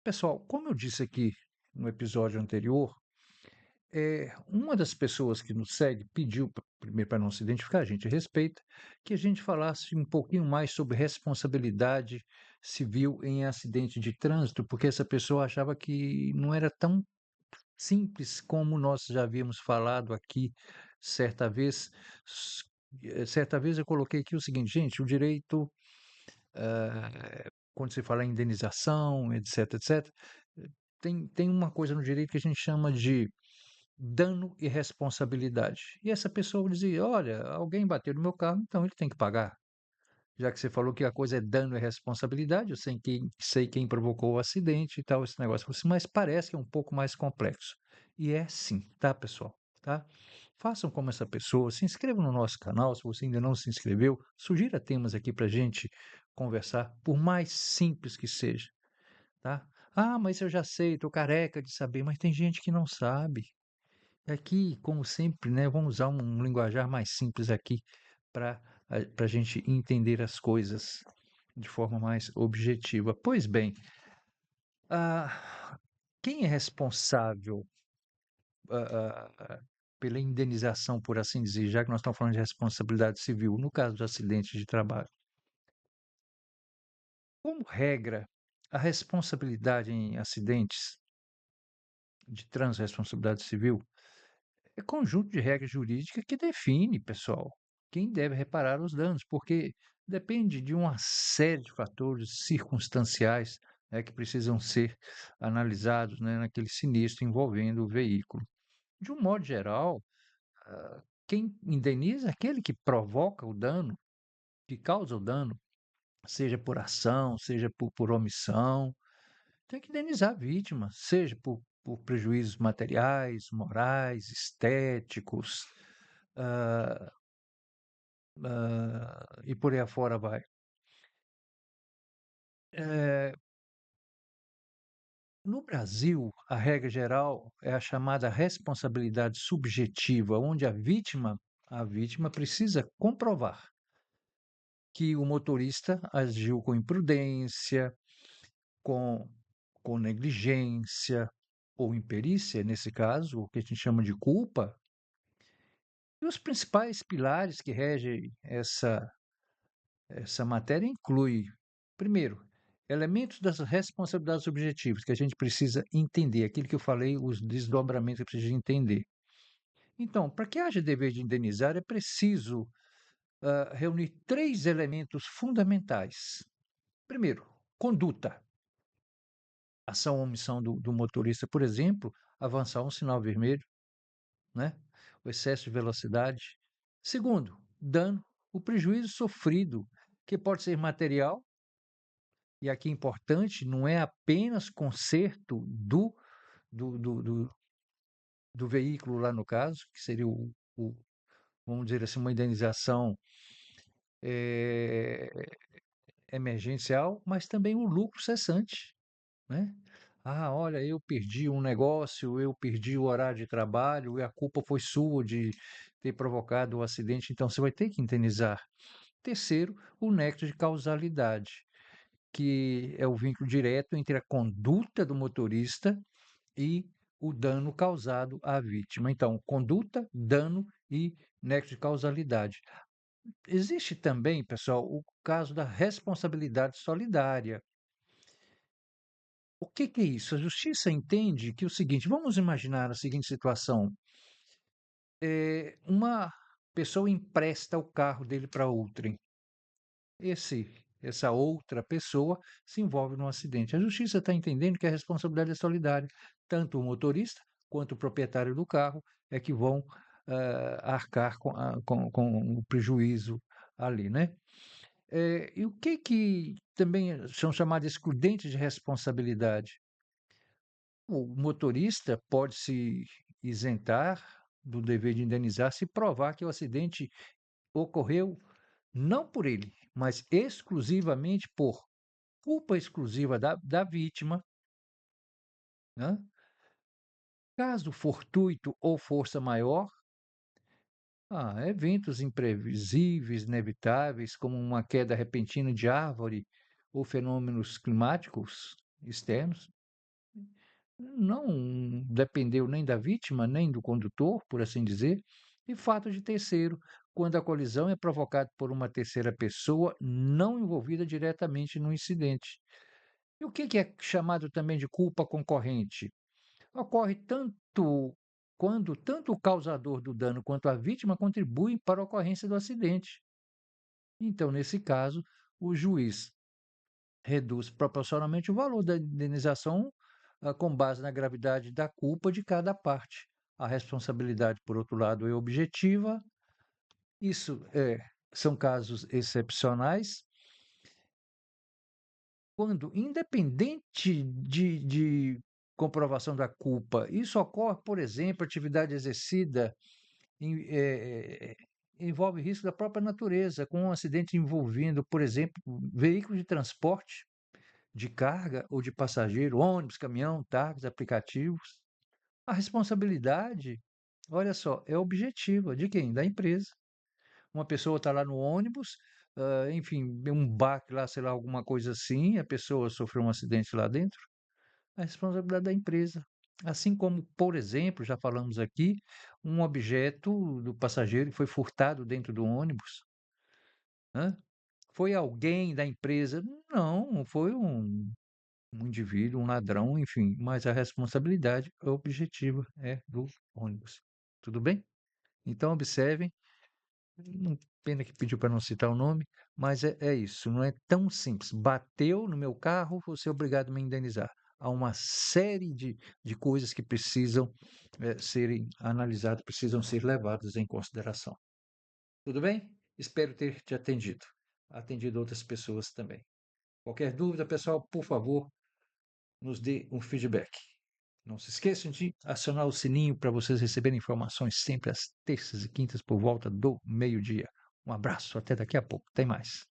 Pessoal, como eu disse aqui no episódio anterior, uma das pessoas que nos segue pediu, primeiro para não se identificar, a gente respeita, que a gente falasse um pouquinho mais sobre responsabilidade civil em acidente de trânsito, porque essa pessoa achava que não era tão simples como nós já havíamos falado aqui certa vez. S- Certa vez eu coloquei aqui o seguinte, gente, o direito, quando se fala em indenização, etc, etc, tem uma coisa no direito que a gente chama de dano e responsabilidade. E essa pessoa dizia: olha, alguém bateu no meu carro, então ele tem que pagar. Já que você falou que a coisa é dano e responsabilidade, eu sei quem provocou o acidente e tal, esse negócio. Mas parece que é um pouco mais complexo. E é sim, tá, pessoal? Tá? Façam como essa pessoa, se inscrevam no nosso canal, se você ainda não se inscreveu, sugira temas aqui para gente conversar, por mais simples que seja, tá? Ah, mas eu já sei, tô careca de saber, mas tem gente que não sabe. Aqui, como sempre, né, vamos usar um linguajar mais simples aqui para a gente entender as coisas de forma mais objetiva. Pois bem, quem é responsável pela indenização, por assim dizer, já que nós estamos falando de responsabilidade civil, no caso de acidente de trabalho? Como regra, a responsabilidade em acidentes de trânsito, responsabilidade civil, é conjunto de regras jurídicas que define, pessoal, quem deve reparar os danos, porque depende de uma série de fatores circunstanciais, né, que precisam ser analisados, né, naquele sinistro envolvendo o veículo. De um modo geral, quem indeniza é aquele que provoca o dano, que causa o dano, seja por ação, seja por omissão, tem que indenizar a vítima, seja por prejuízos materiais, morais, estéticos, ah, e por aí afora vai. No Brasil, a regra geral é a chamada responsabilidade subjetiva, onde a vítima precisa comprovar que o motorista agiu com imprudência, com, com negligência ou imperícia, nesse caso, o que a gente chama de culpa. E os principais pilares que regem essa matéria incluem, primeiro, elementos das responsabilidades objetivas que a gente precisa entender, aquilo que eu falei, os desdobramentos que precisa entender. Então, para que haja dever de indenizar, é preciso reunir três elementos fundamentais. Primeiro, conduta, ação ou omissão do motorista, por exemplo, avançar um sinal vermelho, né? O excesso de velocidade. Segundo, dano, o prejuízo sofrido, que pode ser material, e aqui é importante, não é apenas conserto do, do, do, do veículo lá no caso, que seria vamos dizer assim, uma indenização eh, emergencial, mas também o lucro cessante, né? Ah, olha, eu perdi um negócio, eu perdi o horário de trabalho e a culpa foi sua de ter provocado o acidente, então você vai ter que indenizar. Terceiro, o nexo de causalidade, que é o vínculo direto entre a conduta do motorista e o dano causado à vítima. Então, conduta, dano e nexo de causalidade. Existe também, pessoal, o caso da responsabilidade solidária. O que que é isso? A justiça entende que é o seguinte, vamos imaginar a seguinte situação. Uma pessoa empresta o carro dele para outrem. Essa outra pessoa se envolve num acidente. A justiça está entendendo que a responsabilidade é solidária. Tanto o motorista quanto o proprietário do carro é que vão arcar com o prejuízo ali, né? E o que que também são chamados excludentes de responsabilidade? O motorista pode se isentar do dever de indenizar se provar que o acidente ocorreu não por ele, mas exclusivamente por culpa exclusiva da vítima, né? Caso fortuito ou força maior, eventos imprevisíveis, inevitáveis, como uma queda repentina de árvore ou fenômenos climáticos externos. não dependeu nem da vítima, nem do condutor, por assim dizer, e fato de terceiro, quando a colisão é provocada por uma terceira pessoa não envolvida diretamente no incidente. E o que é chamado também de culpa concorrente? Ocorre tanto quando tanto o causador do dano quanto a vítima contribuem para a ocorrência do acidente. Então, nesse caso, o juiz reduz proporcionalmente o valor da indenização, com base na gravidade da culpa de cada parte. A responsabilidade, por outro lado, é objetiva. Isso são casos excepcionais, quando, independente de comprovação da culpa, isso ocorre, por exemplo, atividade exercida envolve risco da própria natureza, com um acidente envolvendo, por exemplo, veículo de transporte de carga ou de passageiro, ônibus, caminhão, táxi, aplicativos. A responsabilidade, olha só, é objetiva. De quem? Da empresa. Uma pessoa está lá no ônibus, enfim, deu um baque lá, sei lá, alguma coisa assim, a pessoa sofreu um acidente lá dentro, a responsabilidade da empresa. Assim como, por exemplo, já falamos aqui, um objeto do passageiro que foi furtado dentro do ônibus, né? Foi alguém da empresa? Não, foi um indivíduo, um ladrão, enfim, mas a responsabilidade objetiva é do ônibus. Tudo bem? Então, observem, pena que pediu para não citar o nome, mas é isso, não é tão simples. Bateu no meu carro, você é obrigado a me indenizar. Há uma série de coisas que precisam serem analisadas, precisam ser levadas em consideração. Tudo bem? Espero ter te atendido. Atendido outras pessoas também. Qualquer dúvida, pessoal, por favor, nos dê um feedback. Não se esqueçam de acionar o sininho para vocês receberem informações sempre às terças e quintas por volta do meio-dia. Um abraço, até daqui a pouco. Tem mais.